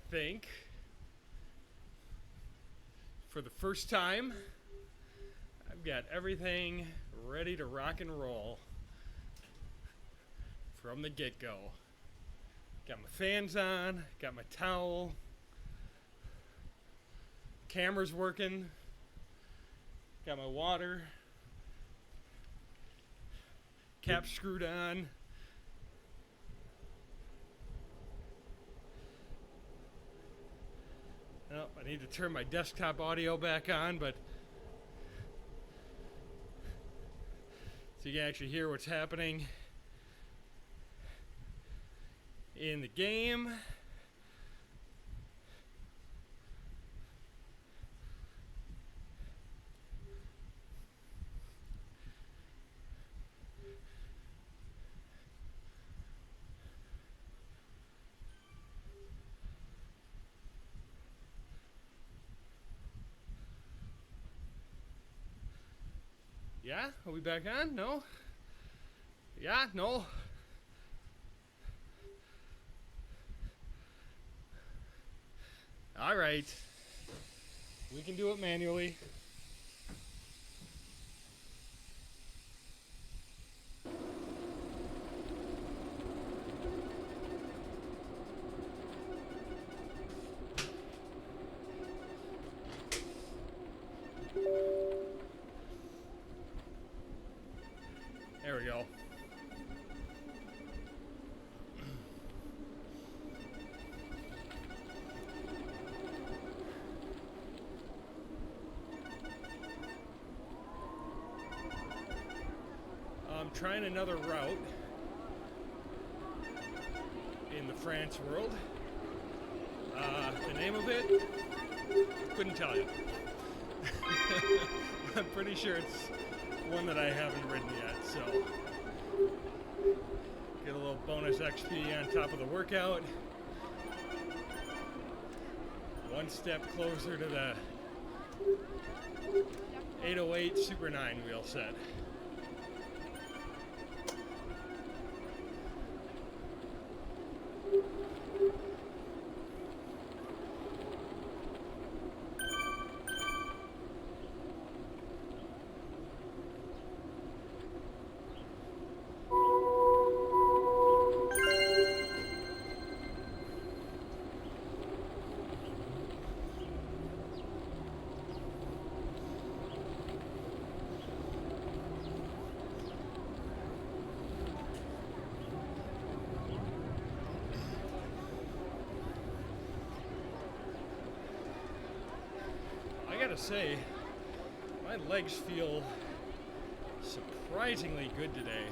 think, for the first time, I've got everything ready to rock and roll from the get-go. Got my fans on, got my towel, camera's working, got my water, cap screwed on. Oh, I need to turn my desktop audio back on, but so you can actually hear what's happening in the game. Yeah? Are we back on? No? Yeah? No? All right. We can do it manually. There we go. I'm trying another route in the France world. The name of it, couldn't tell you. I'm pretty sure it's one that I haven't ridden yet, so get a little bonus XP on top of the workout. One step closer to the 808 Super 9 wheel set. I gotta say, my legs feel surprisingly good today.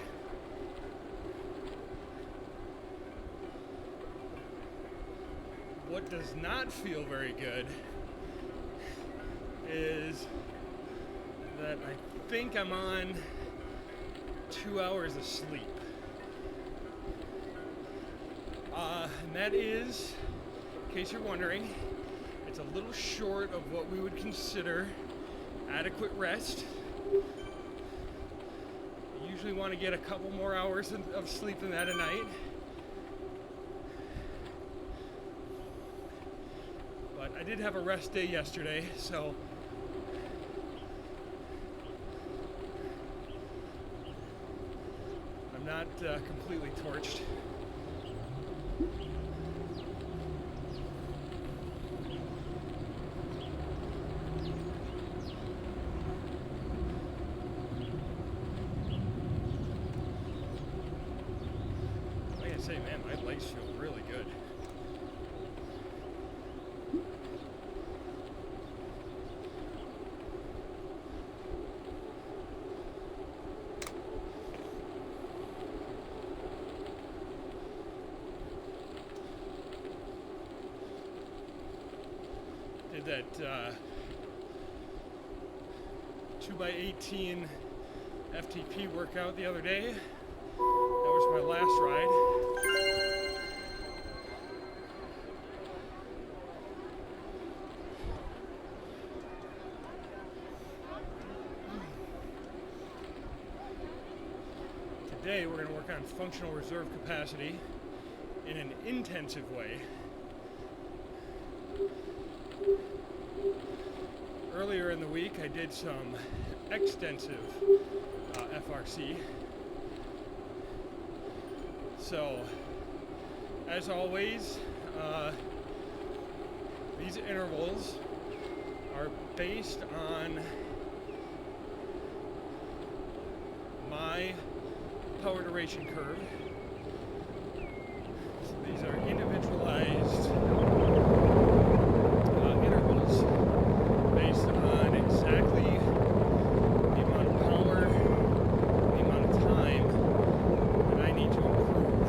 What does not feel very good is that I think I'm on 2 hours of sleep. And that is, in case you're wondering, it's a little short of what we would consider adequate rest. You usually want to get a couple more hours of sleep than that a night. But I did have a rest day yesterday, so I'm not completely torched. Say, man, my legs feel really good. Did that 2x18 FTP workout the other day. That was my last ride. Today we're going to work on functional reserve capacity in an intensive way. earlier in the week I did some extensive FRC. So, as always, these intervals are based on my power duration curve. So these are individualized intervals based on exactly the amount of power, the amount of time that I need to improve.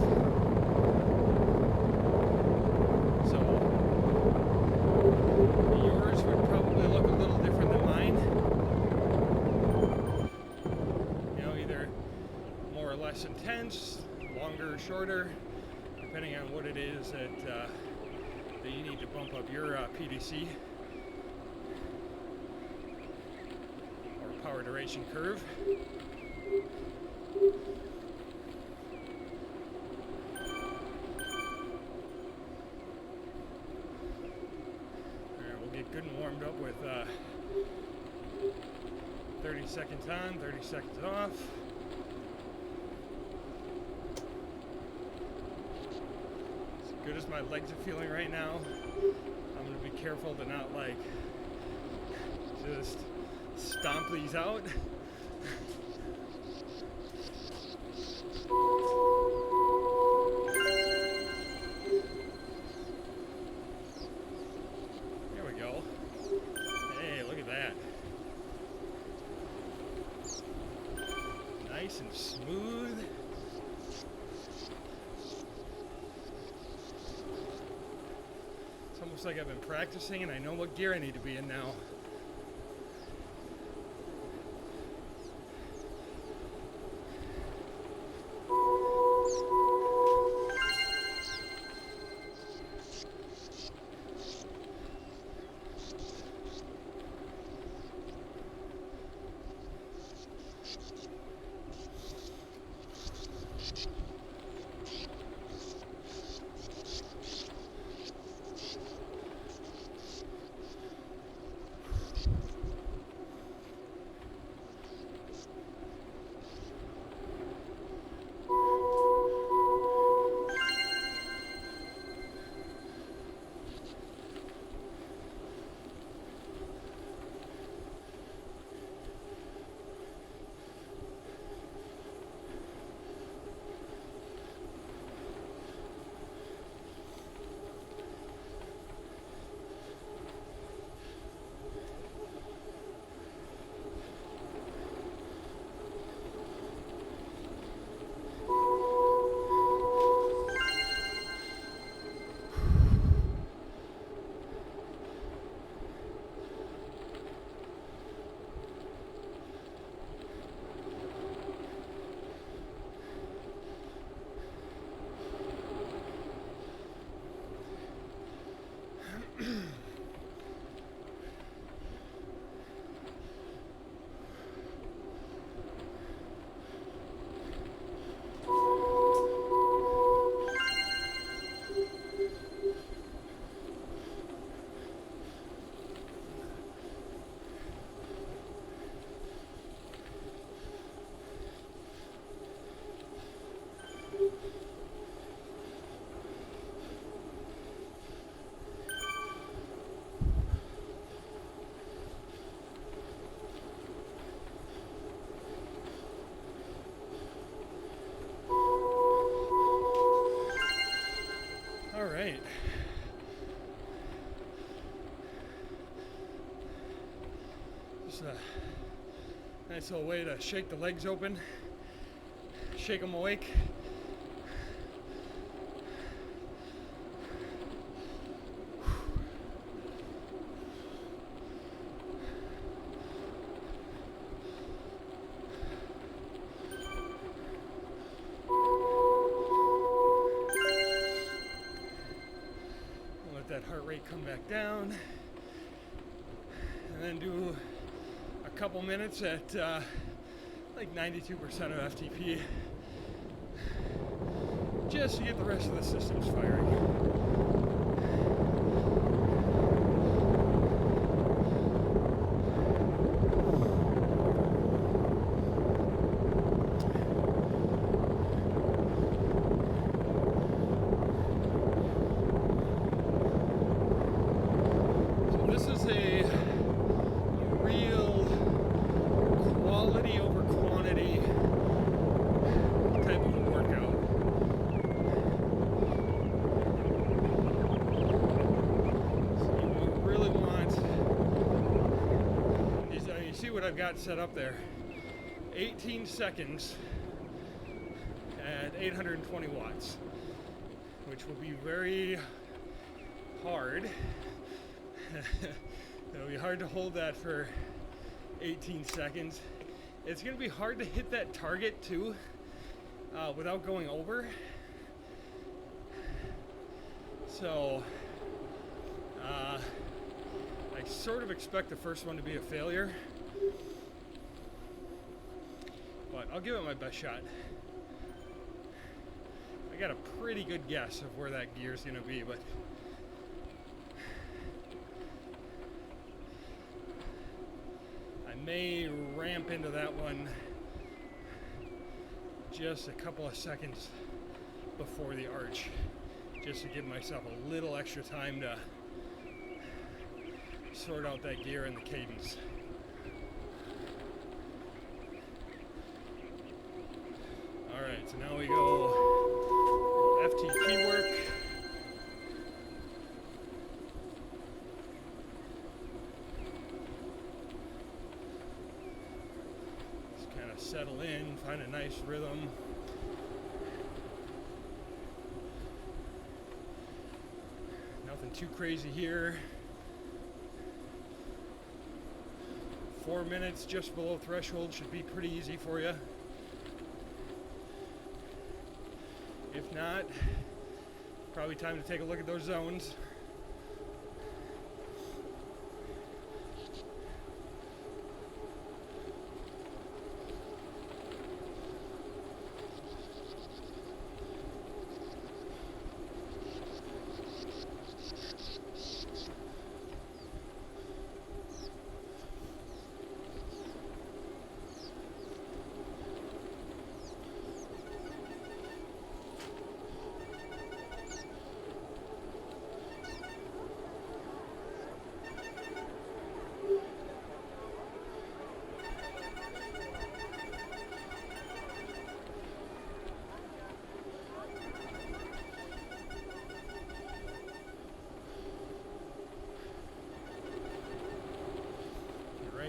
So yours would probably look a little different than mine. You know, either more or less intense, longer or shorter, depending on what it is that you need to bump up your PDC or power duration curve. Alright, we'll get good and warmed up with 30 seconds on, 30 seconds off. Good as my legs are feeling right now, I'm going to be careful to not like just stomp these out. There we go. Hey, look at that. Nice and smooth. Almost like I've been practicing and I know what gear I need to be in now. Alright. Just a nice little way to shake the legs open, shake them awake. That heart rate come back down, and then do a couple minutes at like 92% of FTP, just to get the rest of the systems firing. got set up there. 18 seconds at 820 watts, which will be very hard. It'll be hard to hold that for 18 seconds. It's going to be hard to hit that target too without going over. So I sort of expect the first one to be a failure, but I'll give it my best shot. I got a pretty good guess of where that gear is going to be, but I may ramp into that one just a couple of seconds before the arch, just to give myself a little extra time to sort out that gear and the cadence. Alright, so now we go FTP work. Just kind of settle in, find a nice rhythm. Nothing too crazy here. 4 minutes just below threshold should be pretty easy for you. If not, probably time to take a look at those zones.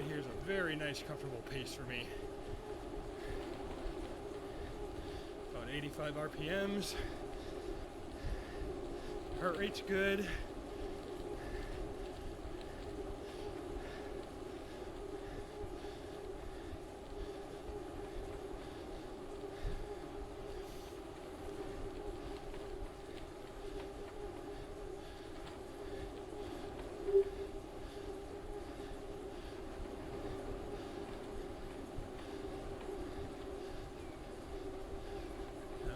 Here's a very nice, comfortable pace for me. About 85 RPMs. Heart rate's good.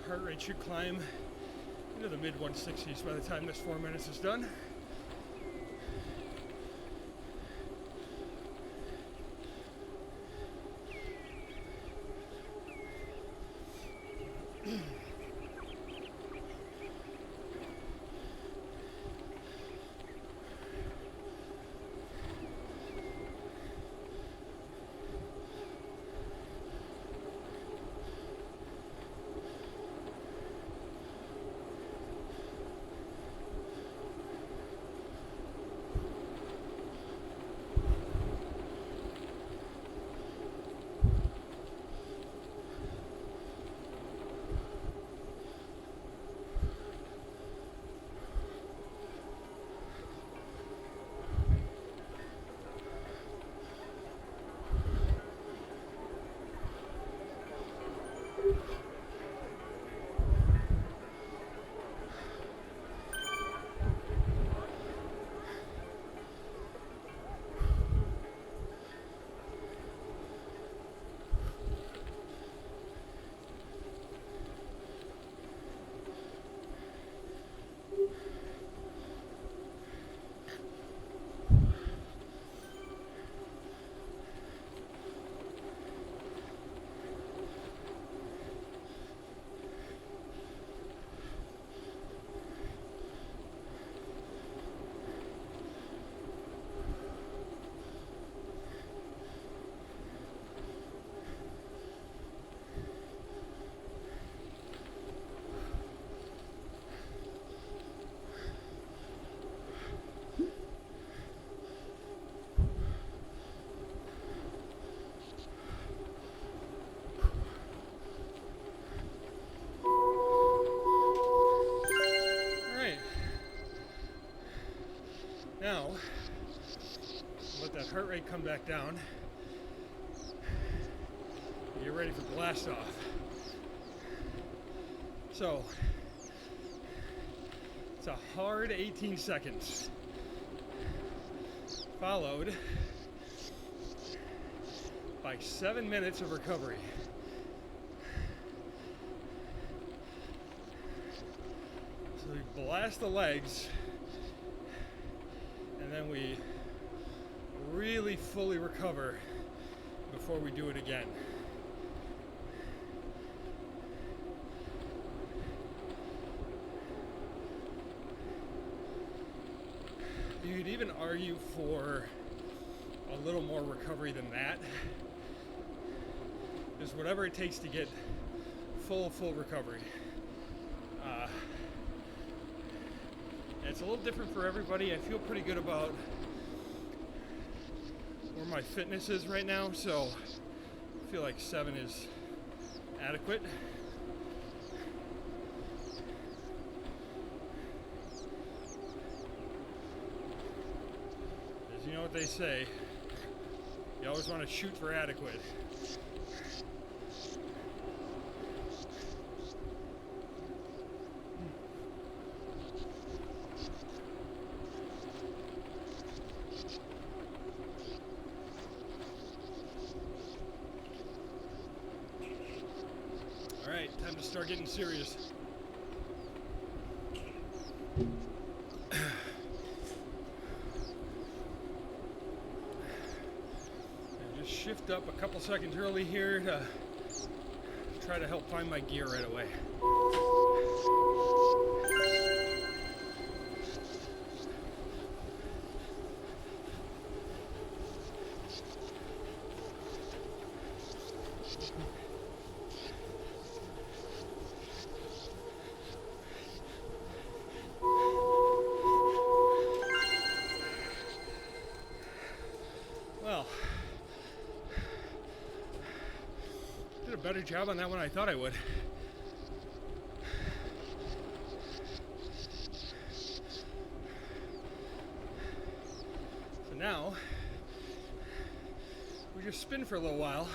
Heart rate should climb into the mid 160s by the time this 4 minutes is done. heart rate come back down. Get ready for blast off. So, it's a hard 18 seconds, followed by 7 minutes of recovery. So we blast the legs, and then we really fully recover before we do it again. You could even argue for a little more recovery than that. Just whatever it takes to get full recovery. It's a little different for everybody. I feel pretty good about where my fitness is right now, so I feel like 7 is adequate. As you know what they say, you always want to shoot for adequate. All right, time to start getting serious. Shift up a couple seconds early here to try to help find my gear right away. Well, did a better job on that one than I thought I would. So now, we just spin for a little while.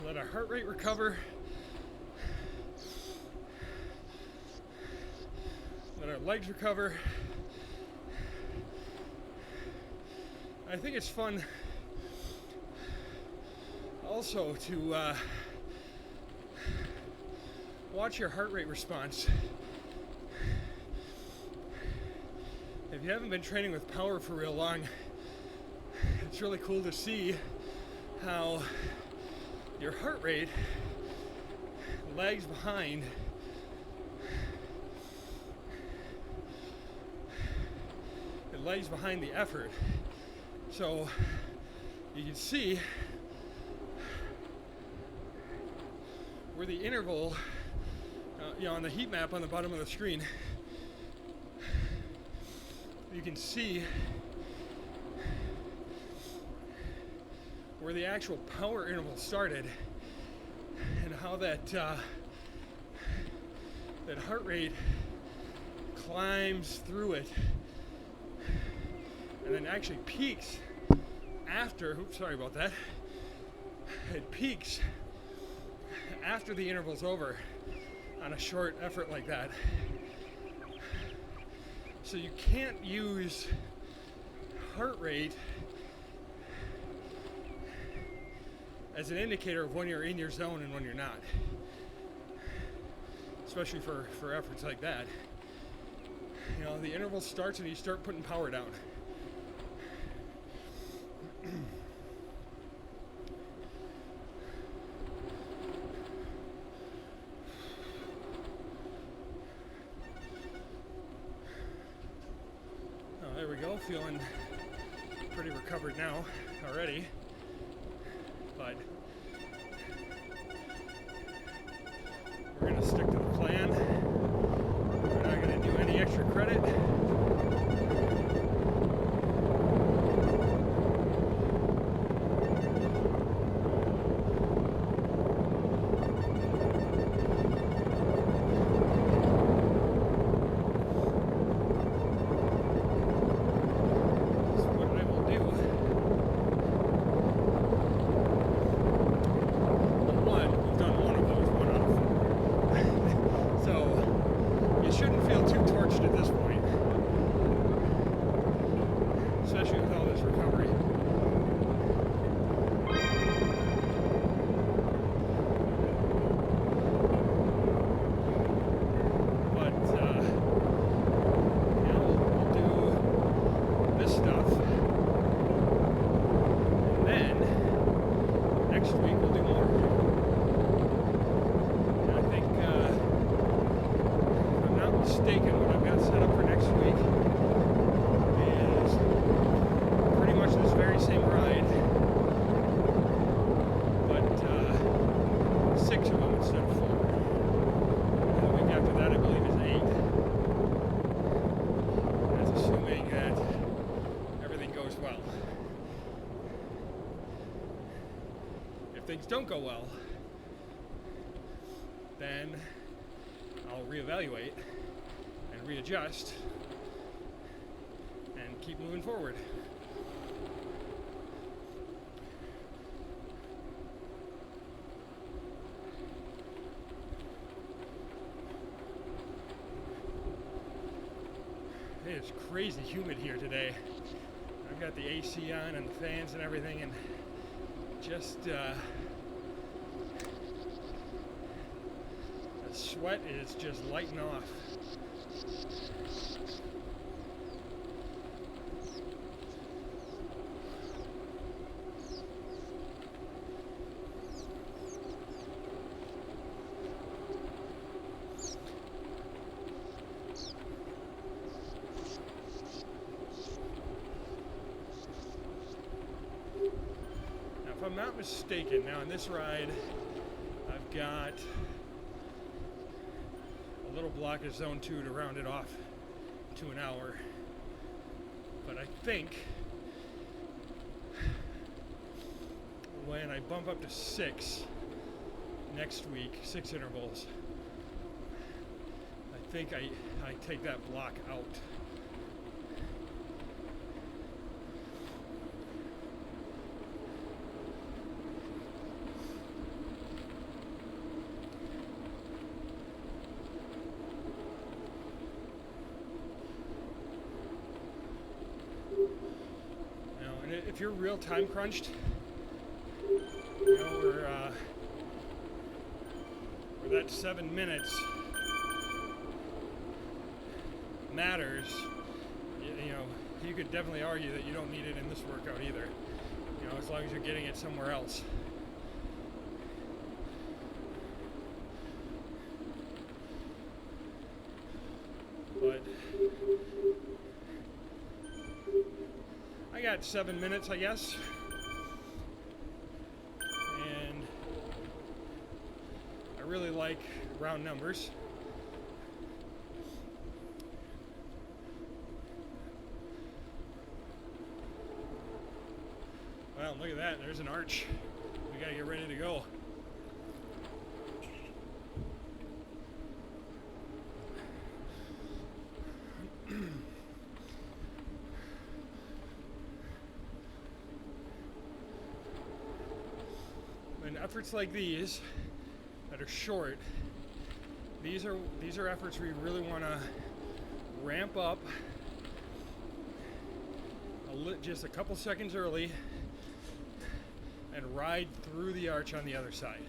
Let our heart rate recover. Let our legs recover. I think it's fun also to watch your heart rate response. If you haven't been training with power for real long, it's really cool to see how your heart rate lags behind the effort. So you can see where the interval, on the heat map on the bottom of the screen, you can see where the actual power interval started and how that heart rate climbs through it and then actually peaks after, sorry about that, it peaks after the interval's over on a short effort like that. So you can't use heart rate as an indicator of when you're in your zone and when you're not, especially for efforts like that. The interval starts and you start putting power down. There we go, feeling pretty recovered now already, but we're going to stick to the plan. We're not going to do any extra credit. things don't go well, then I'll reevaluate and readjust and keep moving forward. It's crazy humid here today. I've got the AC on and the fans and everything, and just the sweat is just lighting off. If I'm not mistaken, now in this ride, I've got a little block of zone 2 to round it off to an hour. But I think when I bump up to 6 next week, 6 intervals, I think I take that block out. If you're real time crunched, you know, where that 7 minutes matters, you know, you could definitely argue that you don't need it in this workout either, you know, as long as you're getting it somewhere else. But I got 7 minutes, I guess, and I really like round numbers. Well, look at that, there's an arch. We gotta get ready to go. Efforts like these that are short, these are efforts where you really want to ramp up just a couple seconds early and ride through the arch on the other side.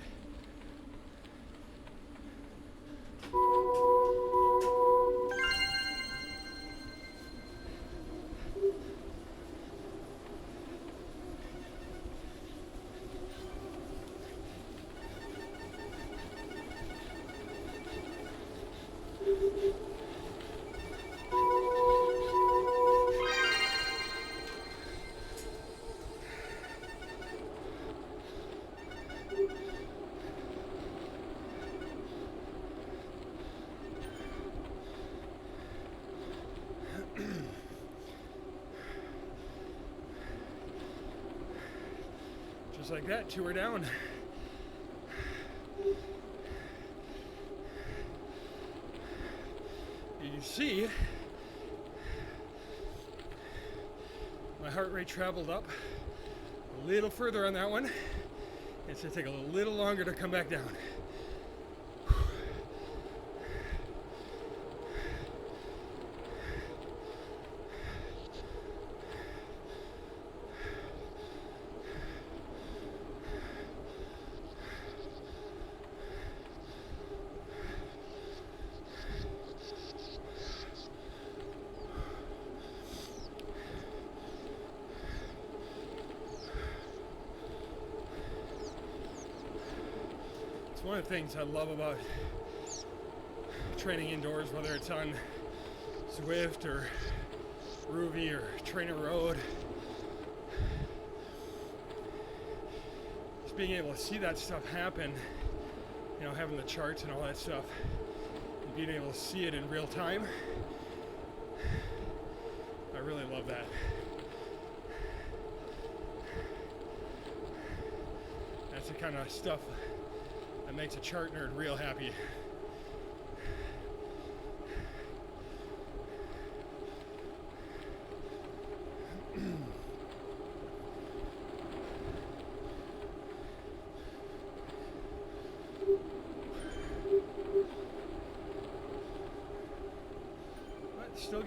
Just like that, 2 are down. You can see my heart rate traveled up a little further on that one. It's going to take a little longer to come back down. It's one of the things I love about training indoors, whether it's on Zwift or Ruby or Trainer Road. Just being able to see that stuff happen, you know, having the charts and all that stuff, and being able to see it in real time. I really love that. the kind of stuff that makes a chart nerd real happy. Still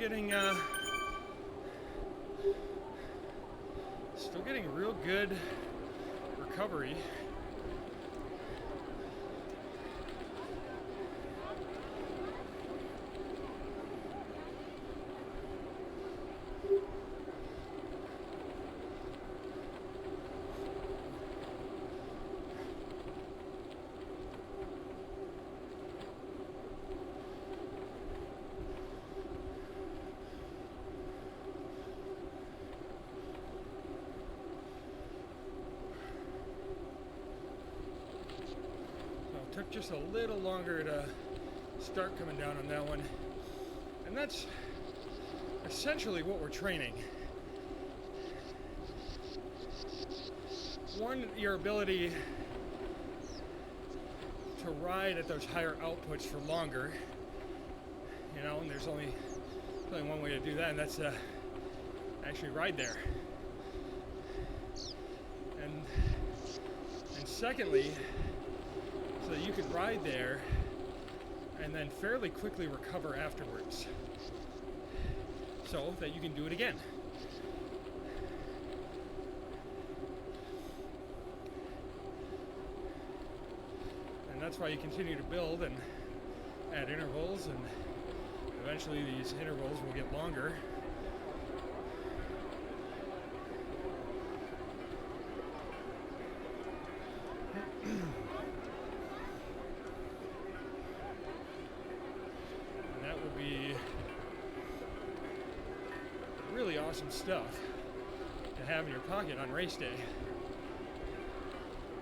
getting real good recovery. Took just a little longer to start coming down on that one, and that's essentially what we're training. One, your ability to ride at those higher outputs for longer, you know, and there's only one way to do that, and that's to actually ride there. And secondly, so that you could ride there and then fairly quickly recover afterwards, so that you can do it again. And that's why you continue to build and add intervals, and eventually these intervals will get longer. Really awesome stuff to have in your pocket on race day.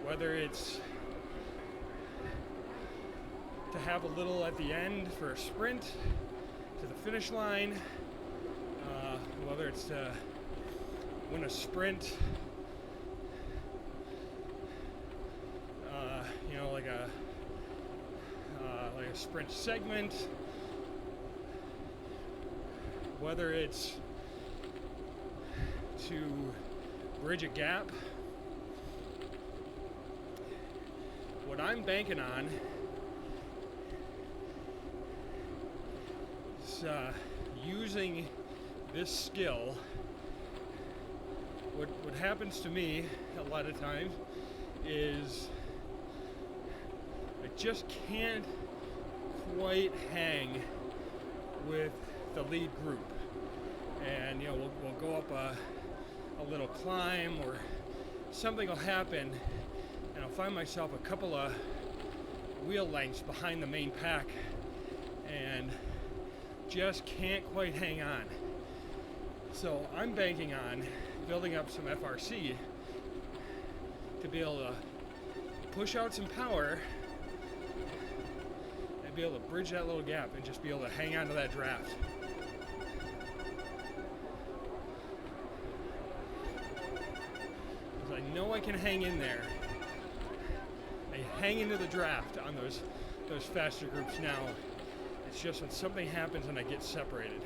Whether it's to have a little at the end for a sprint to the finish line, whether it's to win a sprint, you know, like a sprint segment, whether it's to bridge a gap. What I'm banking on is using this skill. What happens to me a lot of times is I just can't quite hang with the lead group, and you know, we'll go up a little climb or something will happen, and I'll find myself a couple of wheel lengths behind the main pack and just can't quite hang on. So I'm banking on building up some FRC to be able to push out some power and be able to bridge that little gap and just be able to hang on to that draft. Because I know I can hang in there. I hang into the draft on those faster groups now. It's just when something happens and I get separated.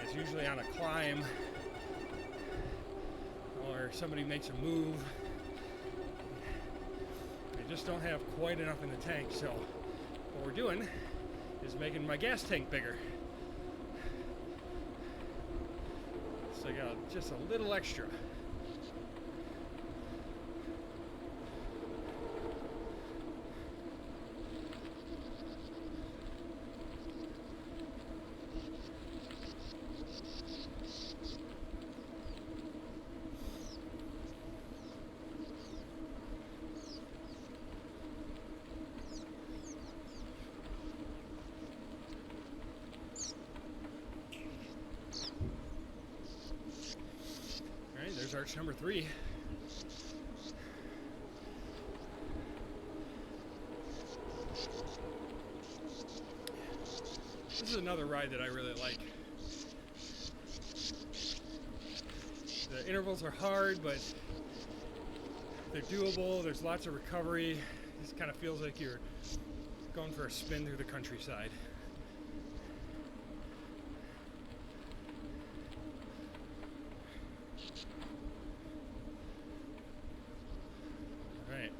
It's usually on a climb or somebody makes a move. I just don't have quite enough in the tank, so what we're doing is making my gas tank bigger. So I got just a little extra. There's arch number 3. This is another ride that I really like. The intervals are hard, but they're doable. There's lots of recovery. This kind of feels like you're going for a spin through the countryside. All right.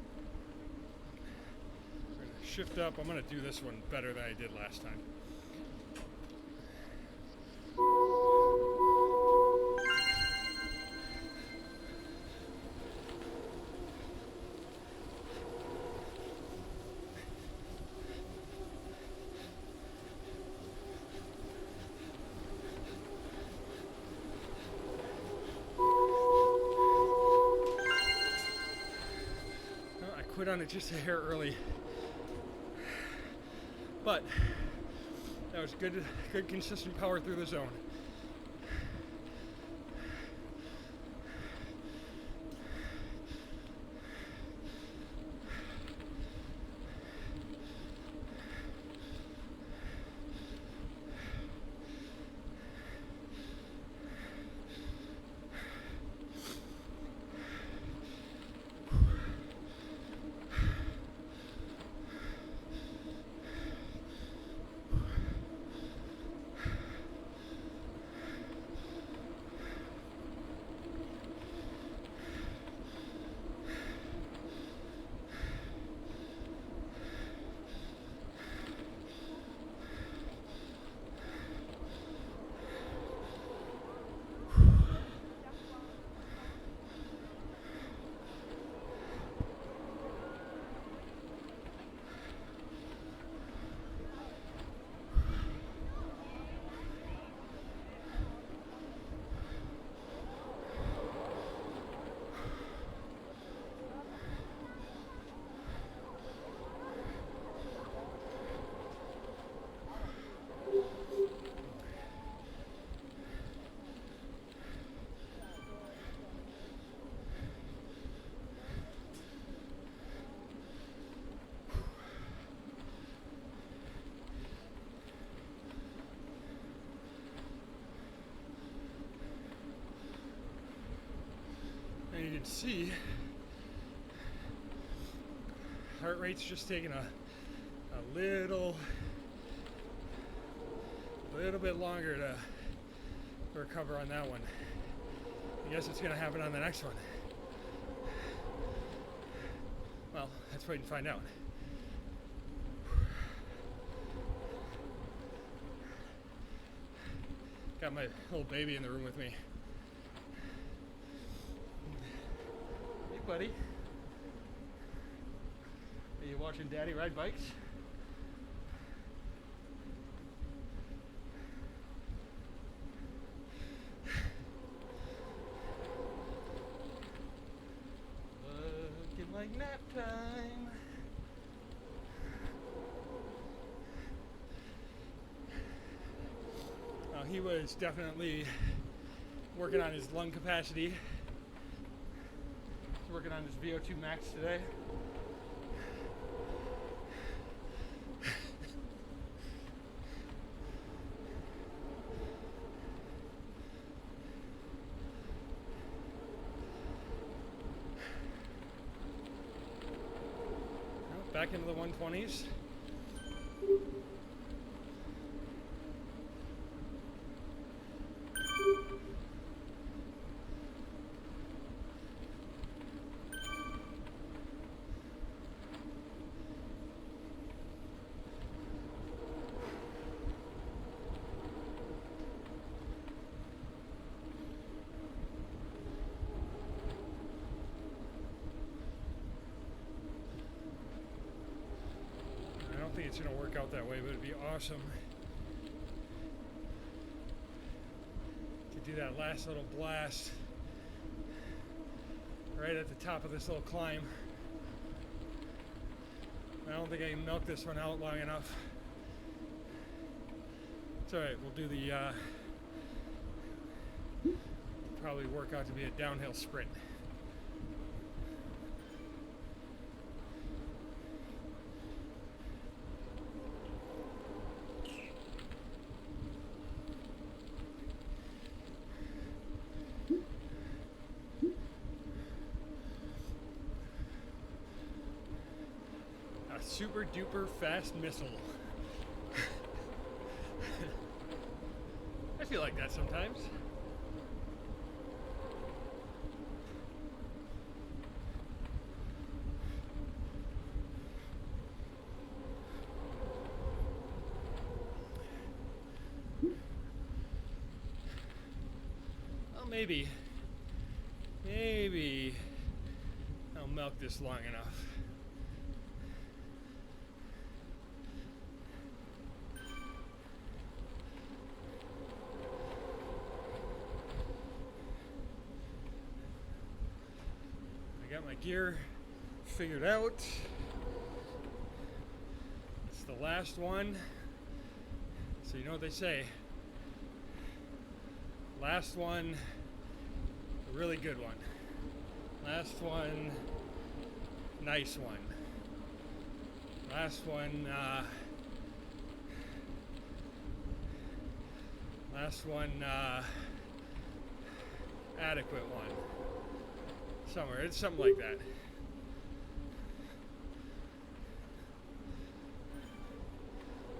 We're gonna shift up. I'm gonna do this one better than I did last time. Quit on it just a hair early, but that was good consistent power through the zone. And you can see heart rate's just taking a little bit longer to recover on that one. I guess it's gonna happen on the next one. Well, let's wait and find out. Got my little baby in the room with me. Hey, buddy. Are you watching Daddy ride bikes? Looking like nap time. He was definitely working on his lung capacity. He's working on his VO2 max today. Back into the 120s. I don't think it's going to work out that way, but it'd be awesome to do that last little blast right at the top of this little climb. I don't think I can milk this one out long enough. It's alright, we'll do the probably work out to be a downhill sprint. super duper fast missile. I feel like that sometimes. Well, maybe I'll milk this long enough. I got my gear figured out. It's the last one. So you know what they say. Last one, a really good one. Last one, nice one. Last one, adequate one. Somewhere, it's something like that.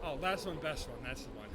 Oh, last one, best one, that's the one.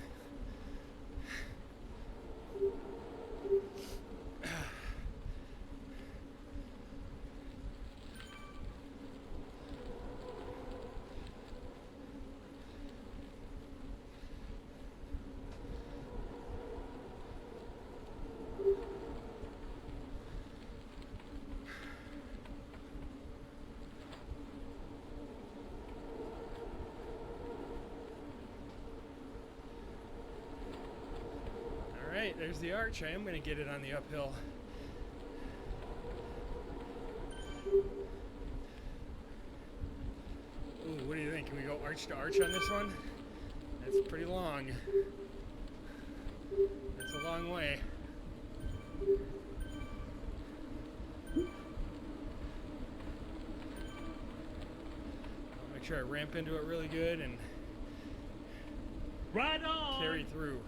Alright, there's the arch. I am going to get it on the uphill. Ooh, what do you think? Can we go arch to arch on this one? That's pretty long. That's a long way. I'll make sure I ramp into it really good and right on. Carry through.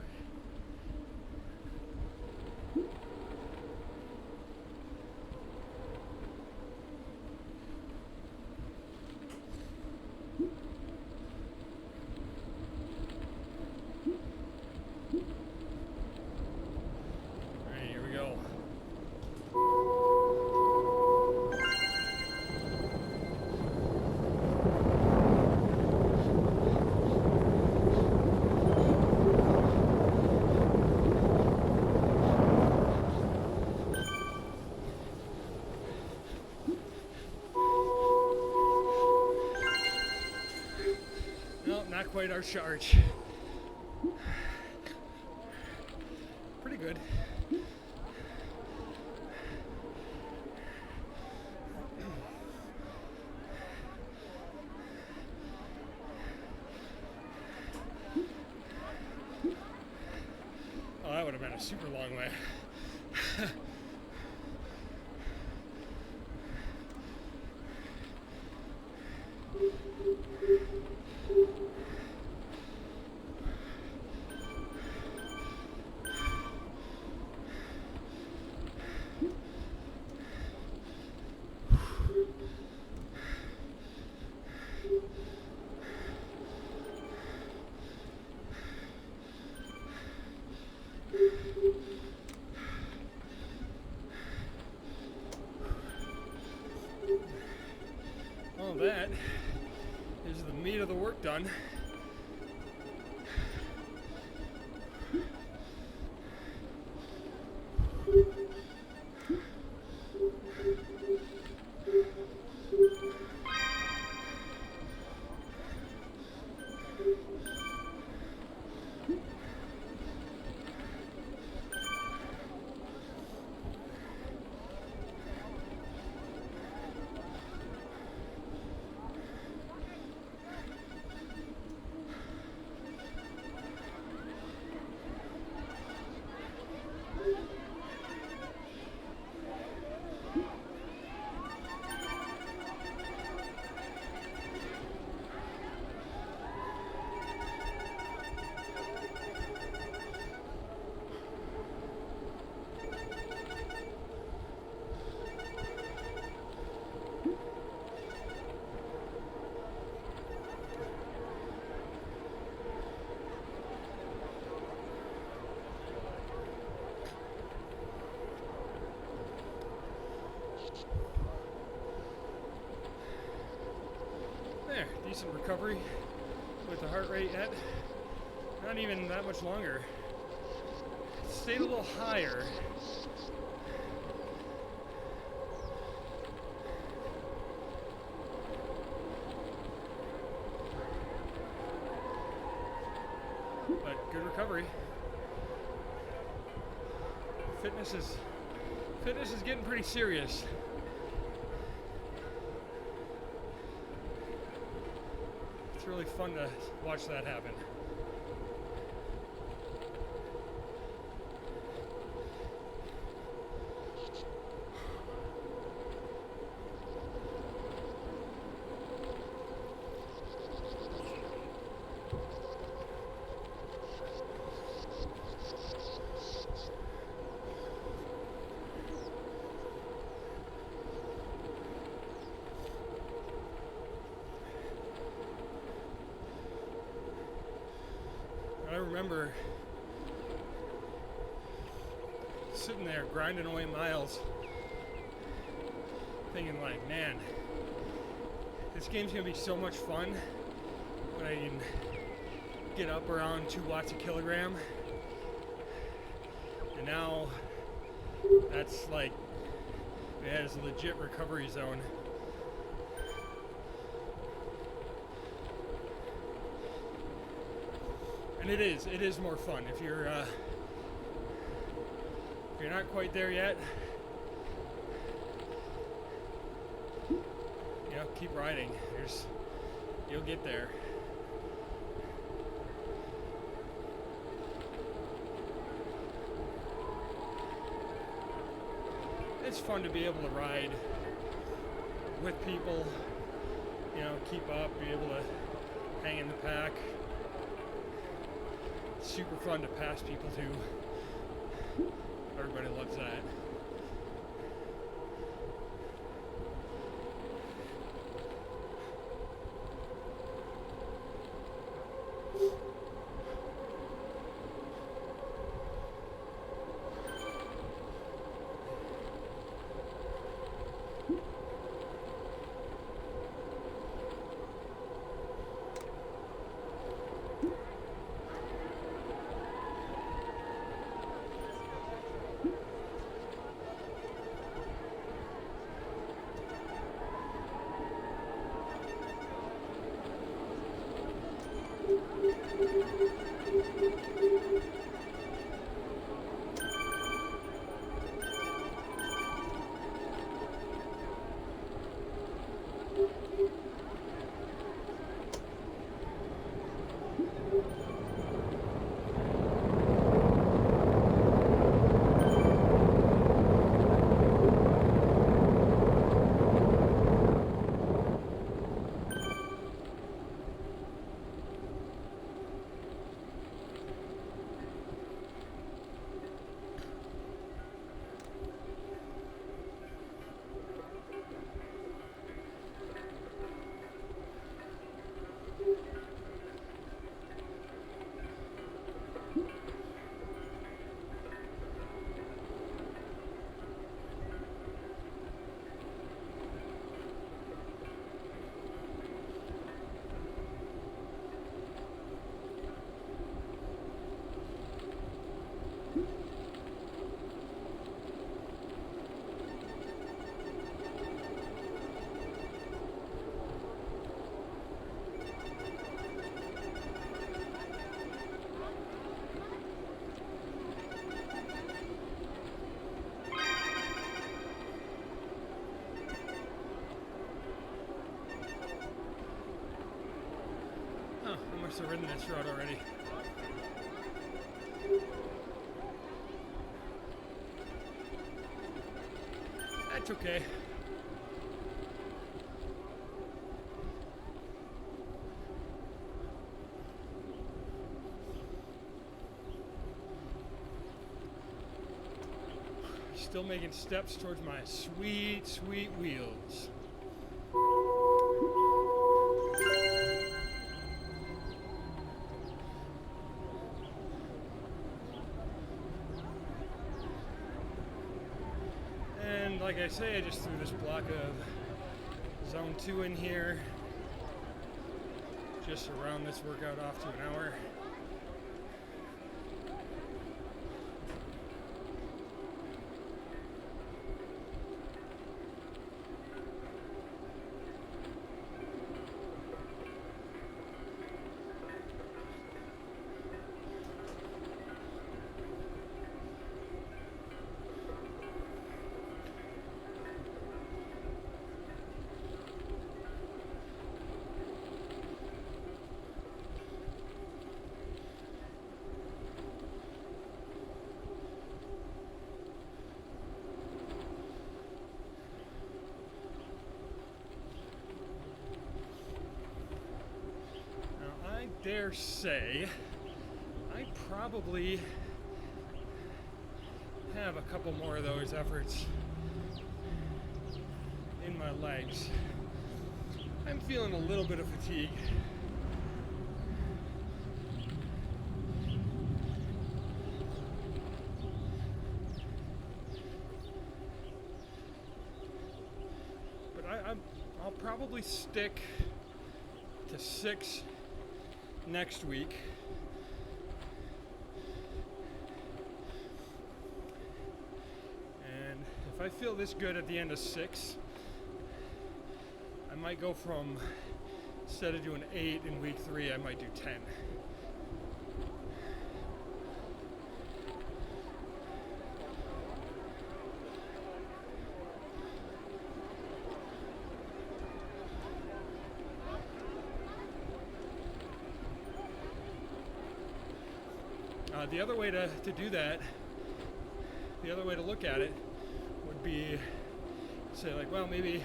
Not quite our charge. Pretty good. Oh, that would have been a super long way. Well, that is the meat of the work done. There, decent recovery with the heart rate yet. Not even that much longer. Stayed a little higher. But good recovery. Fitness is getting pretty serious. It's really fun to watch that happen. I remember sitting there grinding away miles, thinking like, man, this game's gonna be so much fun when I can get up around 2 watts a kilogram. And now that's like, man, it's a legit recovery zone. And it is more fun if you're not quite there yet. You know, keep riding. You'll get there. It's fun to be able to ride with people. You know, keep up, be able to hang in the pack. Super fun to pass people to. Everybody loves that. I've ridden this road already. That's okay. Still making steps towards my sweet, sweet wheels. Like I say, I just threw this block of zone 2 in here. just to round this workout off to an hour. Dare say I probably have a couple more of those efforts in my legs. I'm feeling a little bit of fatigue. But I'll probably stick to 6 next week. And if I feel this good at the end of 6, I might go from, instead of doing 8 in week 3, I might do 10. The other way to do that, the other way to look at it would be say like, well, maybe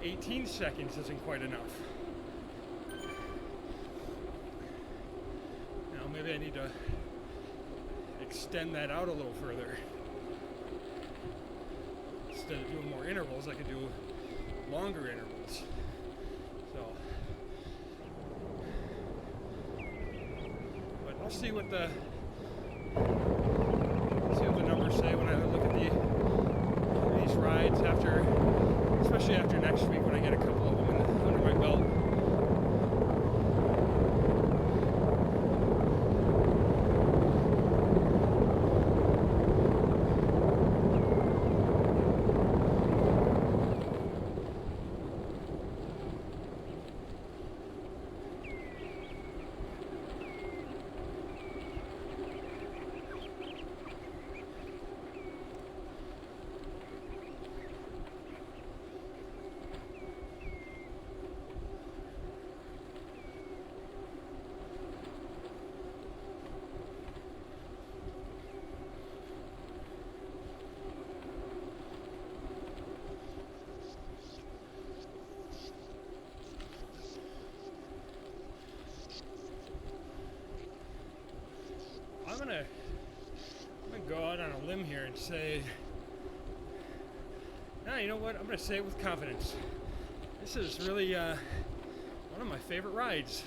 18 seconds isn't quite enough. Now maybe I need to extend that out a little further. Instead of doing more intervals, I could do longer intervals. So, but I'll see what the numbers say when I look at these rides after, especially after next week when I get a couple of them under my belt. I'm gonna go out on a limb here and say, you know what? I'm gonna say it with confidence. This is really one of my favorite rides.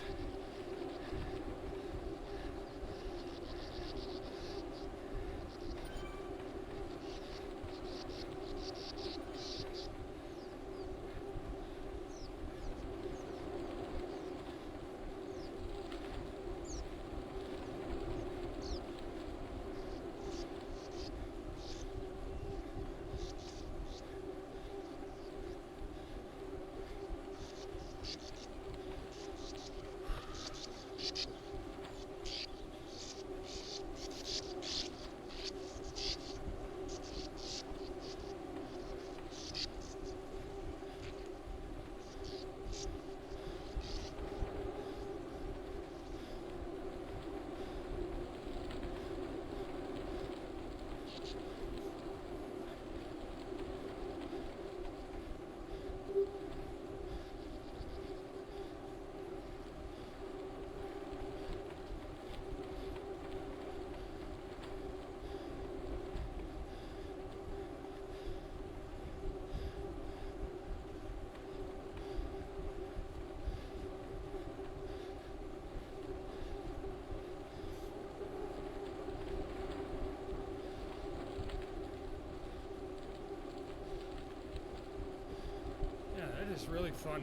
Really fun.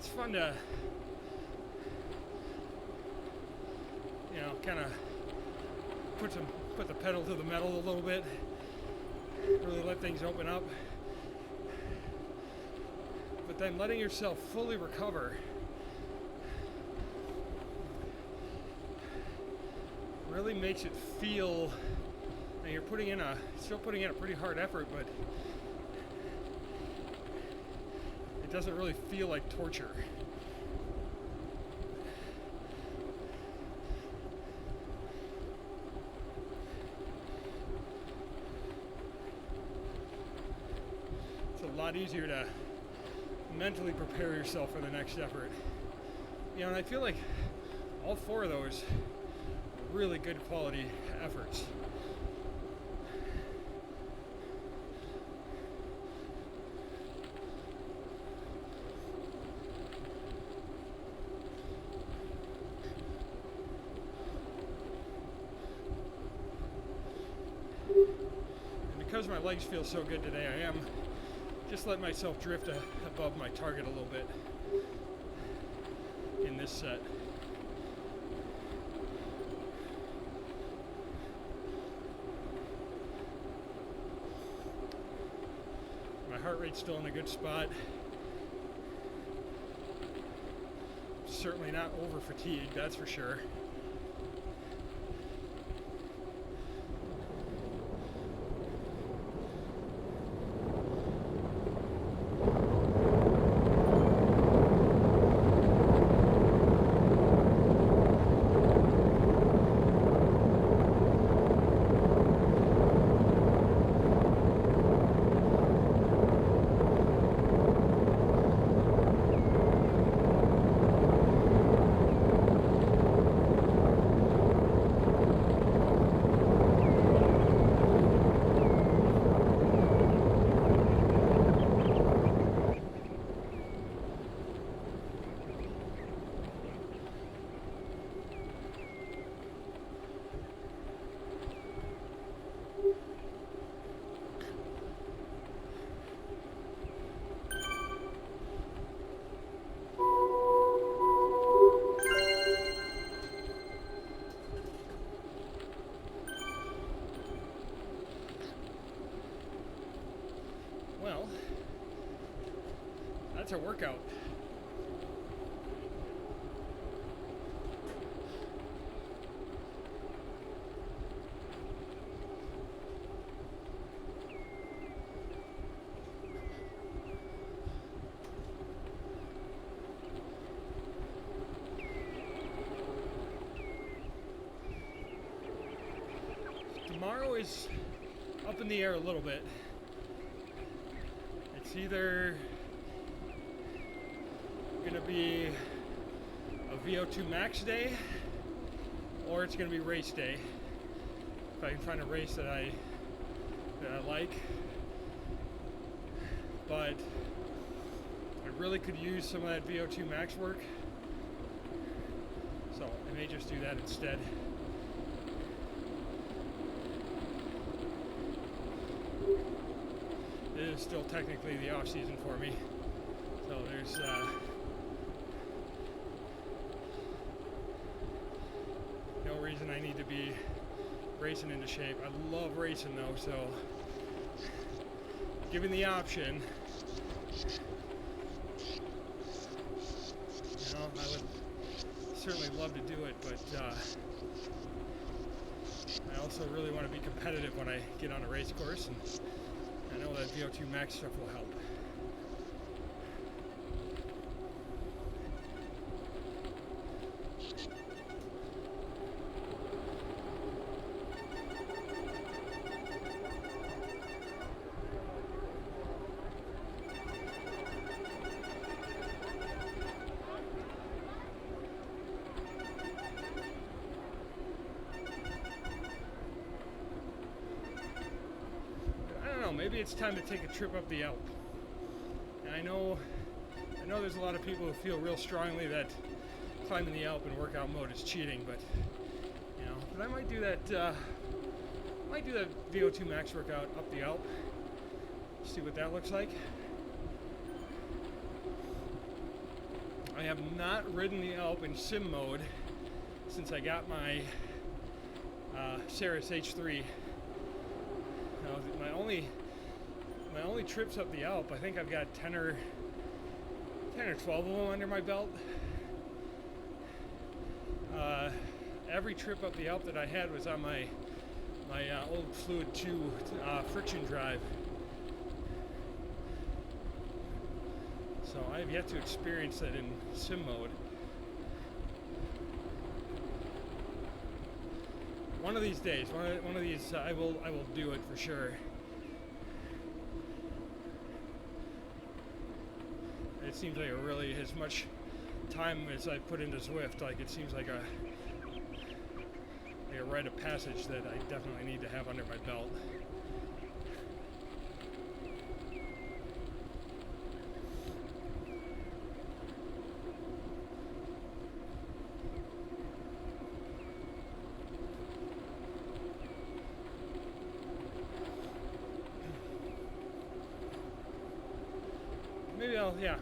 it's fun to, you know, kind of put the pedal to the metal a little bit, really let things open up, but then letting yourself fully recover really makes it feel, and you're still putting in a pretty hard effort, but it doesn't really feel like torture. It's a lot easier to mentally prepare yourself for the next effort. You know, and I feel like all four of those are really good quality efforts. Because my legs feel so good today, I am just letting myself drift above my target a little bit in this set. My heart rate's still in a good spot. Certainly not over fatigued, that's for sure. Well, that's a workout. Tomorrow is up in the air a little bit. It's either gonna be a VO2 max day or it's gonna be race day. If I can find a race that I like. But I really could use some of that VO2 max work. So I may just do that instead. It is still technically the off season for me, so there's no reason I need to be racing into shape. I love racing though, so given the option, you know, I would certainly love to do it, but I also really want to be competitive when I get on a race course, and I know that VO2 max stuff will help. Maybe it's time to take a trip up the Alp. And I know there's a lot of people who feel real strongly that climbing the Alp in workout mode is cheating, but you know, but I might do that. Might do that VO2 max workout up the Alp. See what that looks like. I have not ridden the Alp in sim mode since I got my Ceres H3. My only trips up the Alp, I think I've got 10 or 12 of them under my belt. Every trip up the Alp that I had was on my old Fluid 2 friction drive. So I have yet to experience that in sim mode. One of these days, one of these, I will do it for sure. It seems like as much time as I put into Zwift, like it seems like a rite of passage that I definitely need to have under my belt.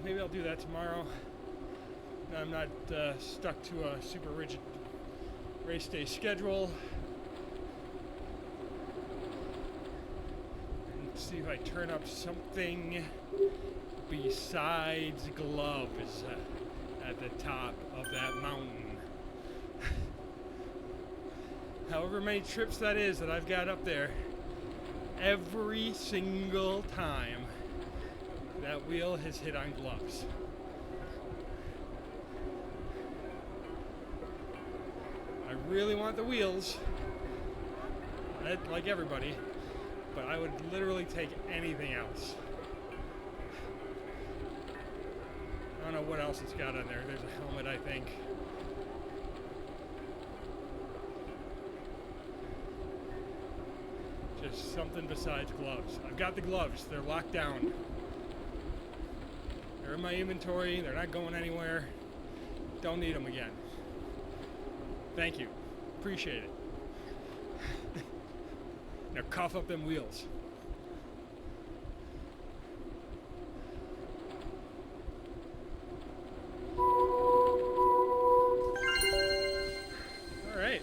Maybe I'll do that tomorrow. I'm not stuck to a super rigid race day schedule. And see if I turn up something besides gloves at the top of that mountain. However many trips that is that I've got up there, every single time that wheel has hit on gloves. I really want the wheels, like everybody, but I would literally take anything else. I don't know what else it's got on there. There's a helmet, I think. Just something besides gloves. I've got the gloves. They're locked down. They're in my inventory. They're not going anywhere. Don't need them again. Thank you. Appreciate it. Now cough up them wheels. All right.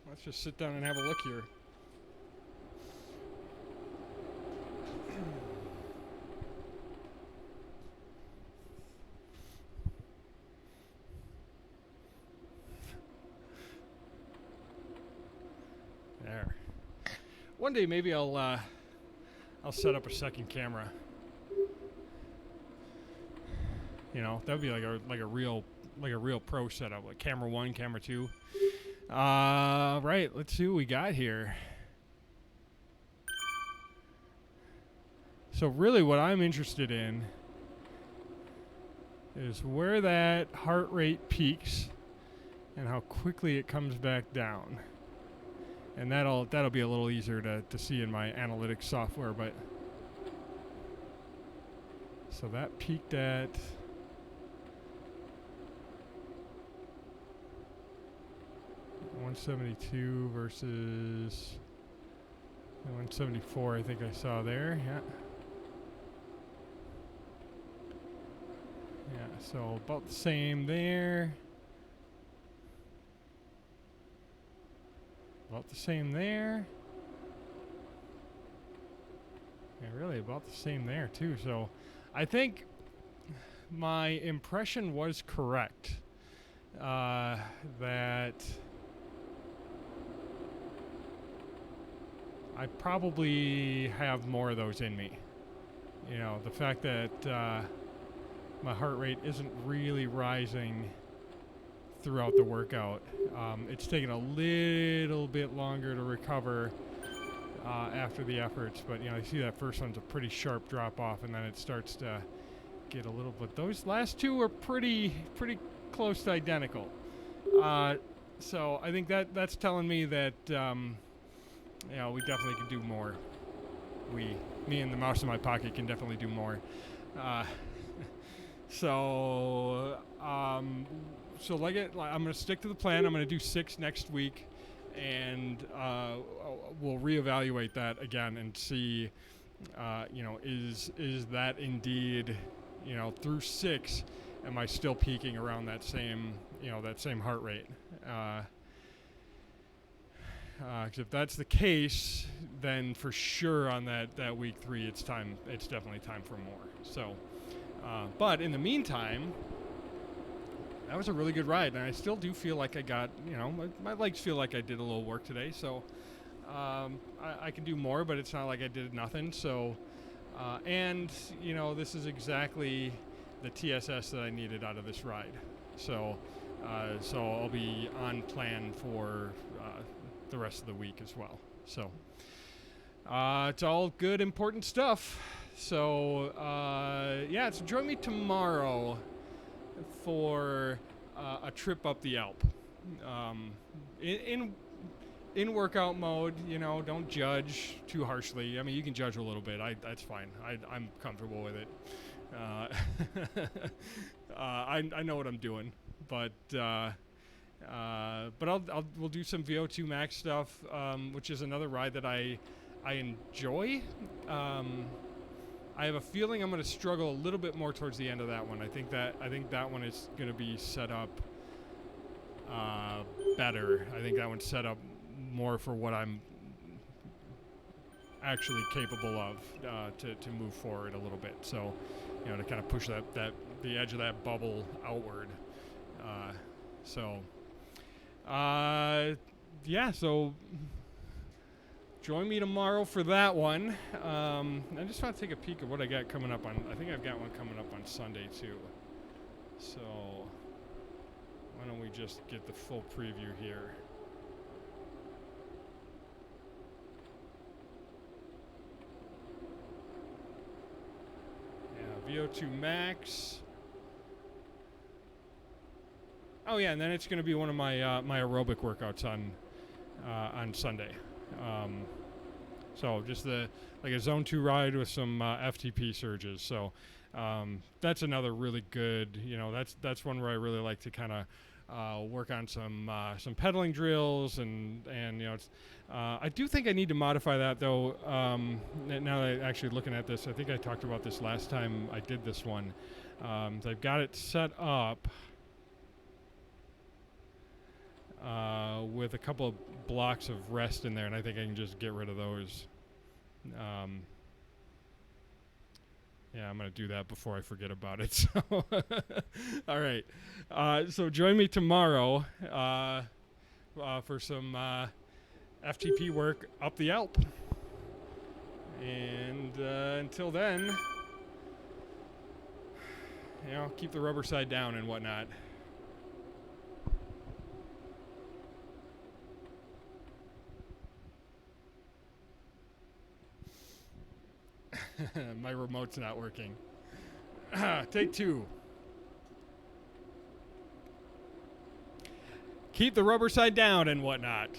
Let's just sit down and have a look here. There. One day maybe I'll set up a second camera. You know, that'd be like a real pro setup, like camera 1, camera 2. Right, let's see what we got here. So really what I'm interested in is where that heart rate peaks and how quickly it comes back down. And that'll be a little easier to see in my analytics software, but so that peaked at 172 versus 174, I think I saw there. Yeah. Yeah, so about the same there. About the same there. Yeah, really about the same there too. So I think my impression was correct. That I probably have more of those in me. You know, the fact that my heart rate isn't really rising throughout the workout. It's taken a little bit longer to recover after the efforts. But you see that first one's a pretty sharp drop off, and then it starts to get a little. But those last two are pretty close to identical. So I think that's telling me that we definitely can do more. Me and the mouse in my pocket can definitely do more. So I'm gonna stick to the plan. I'm gonna do 6 next week, and we'll reevaluate that again and see, is that indeed, through 6, am I still peaking around that same heart rate? Because if that's the case, then for sure on that week 3, it's definitely time for more. So, but in the meantime, that was a really good ride, and I still do feel like I got, my legs feel like I did a little work today. So, I can do more, but it's not like I did nothing. So, and this is exactly the TSS that I needed out of this ride. So I'll be on plan for the rest of the week as well. So it's all good, important stuff. So so join me tomorrow for a trip up the Alp. In workout mode, don't judge too harshly. I mean, you can judge a little bit. That's fine. I'm comfortable with it. I know what I'm doing, but we'll do some VO2 max stuff, which is another ride that I enjoy. I have a feeling I'm going to struggle a little bit more towards the end of that one. I think that one is going to be set up better. I think that one's set up more for what I'm actually capable of to move forward a little bit. So, to kind of push the edge of that bubble outward. So join me tomorrow for that one. I just want to take a peek at what I got coming up on. I think I've got one coming up on Sunday too. So why don't we just get the full preview here? Yeah, VO2 max. Oh yeah, and then it's going to be one of my my aerobic workouts on Sunday. So just a zone 2 ride with some FTP surges. So that's another really good. That's one where I really like to kind of work on some pedaling drills and I do think I need to modify that though. Now that I'm actually looking at this, I think I talked about this last time I did this one. So I've got it set up with a couple of blocks of rest in there, and I think I can just get rid of those. I'm going to do that before I forget about it. So, all right. So join me tomorrow for some FTP work up the Alp. And until then, keep the rubber side down and whatnot. My remote's not working. Take 2. Keep the rubber side down and whatnot.